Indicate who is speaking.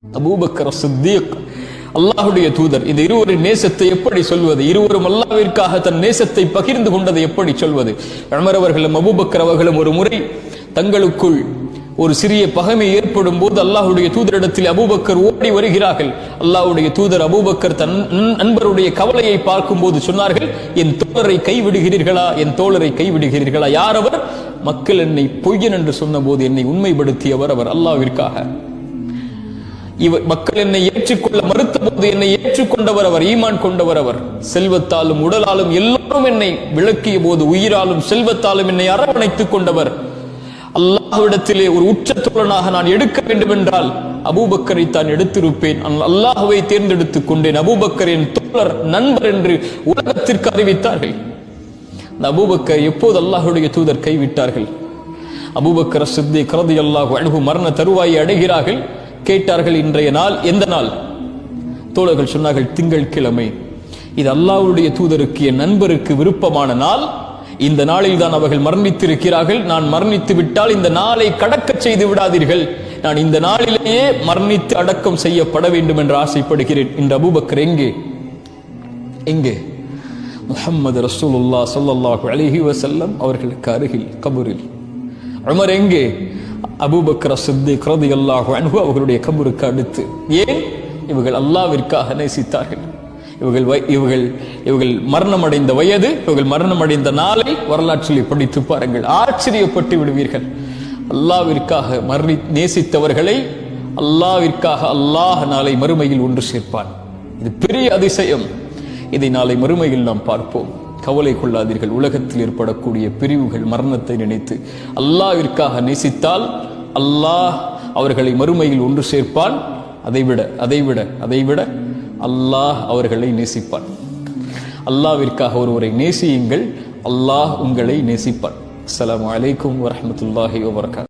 Speaker 1: Abu Bakr Siddique அல்லாஹ்வுடைய தூதர். இந்த இருவரின் நேசத்தை எப்படி சொல்வது? இருவரும் அல்லாஹ்விற்காக தன் நேசத்தை பகிர்ந்து கொண்டதை எப்படி சொல்வது? உமர் அவர்களும் அபூபக்கர் அவர்களும் ஒரு முறை தங்களுக்குள் ஒரு சிறிய பகைமை ஏற்படும் போது அல்லாஹ்வுடைய தூதரிடத்தில் அபூபக்கர் ஓடி வருகிறார்கள். அல்லாஹ்வுடைய தூதர் அபூபக்கர் தன் நண்பருடைய கவலையை பார்க்கும் போது சொன்னார்கள், என் தோழரை கைவிடுகிறீர்களா? என் தோழரை கைவிடுகிறீர்களா? யார் அவர்? மக்கள் என்னை பொய்யன் என்று சொன்ன போது என்னை உண்மைப்படுத்தியவர் அவர். அல்லாஹ்விற்காக மக்கள் என்னை ஏற்றுக்கொள்ள மறுத்த போது என்னை ஏற்றுக்கொண்டவர் அவர். ஈமான் கொண்டவர் அவர். செல்வத்தாலும் உடலாலும் எல்லோரும் என்னை விளக்கிய போது உயிராலும் செல்வத்தாலும் என்னை அரவணைத்துக் கொண்டவர். அல்லாஹ்விடத்திலே ஒரு உற்ற தோழனாக நான் எடுக்க வேண்டும் என்றால் அபூபக்கரை தான் எடுத்திருப்பேன். அல்லாஹ்வை தேர்ந்தெடுத்துக் கொண்டேன். அபூபக்கர் என் தோழர், நண்பர் என்று உலகத்திற்கு அறிவித்தார்கள். அந்த அபூபக்கர் எப்போது அல்லாஹ்வுடைய தூதர் கைவிட்டார்கள்? அபூபக்கர் சித்தீக் ரலியல்லாஹு அன்ஹு மரண தருவாயை அடைகிறார்கள். கேட்டார்கள், இன்றைய நாள் எந்த நாள்? தோழர்கள் சொன்னார்கள், திங்கட்கிழமை. இது அல்லாஹ்வுடைய தூதருக்கு, என் நண்பருக்கு விருப்பமான நாள். இந்த நாளில் தான் அவர்கள் மரணித்திருக்கிறார்கள். நான் மரணித்து விட்டால் இந்த நாளை கடக்க செய்து விடாதீர்கள். நான் இந்த நாளிலேயே மரணித்து அடக்கம் செய்யப்பட வேண்டும் என்று ஆசைப்படுகிறேன். இந்த அபூபக்கர் எங்கே? எங்கே? முஹம்மது ரசூலுல்லாஹ் ஸல்லல்லாஹு அலைஹி வஸல்லம் அவர்களுக்கு அருகில் கபரில். உமர் எங்கே? அபூபக்கர் சித்தீக் ரலியல்லாஹு அன்ஹு அவர்களுடைய கபருக்கு அடுத்து. ஏன்? இவர்கள் அல்லாஹ்விற்காக நேசித்தார்கள். இவர்கள் மரணமடைந்த வயது, இவர்கள் மரணமடைந்த நாளை வரலாற்றில் படித்து பாருங்கள், ஆச்சரியப்பட்டு விடுவீர்கள். அல்லாஹ்விற்காக நேசித்தவர்களை அல்லாஹ்விற்காக அல்லாஹ் நாளை மறுமையில் ஒன்று சேர்ப்பான். இது பெரிய அதிசயம். இதை நாளை மறுமையில் நாம் பார்ப்போம். கவலை கொள்ளாதீர்கள். உலகத்தில் ஏற்படக்கூடிய பிரிவுகள், மரணத்தை நினைத்து அல்லாஹ்விற்காக நேசித்தால் அல்லாஹ் அவர்களை மறுமையில் ஒன்று சேர்ப்பான். அதைவிட அல்லாஹ் அவர்களை நேசிப்பான். அல்லாஹ்விற்காக ஒருவரை நேசியுங்கள், அல்லாஹ் உங்களை நேசிப்பான். அஸ்ஸலாமு அலைக்கும் வரஹ்மத்துல்லாஹி வபரகாத்துஹு.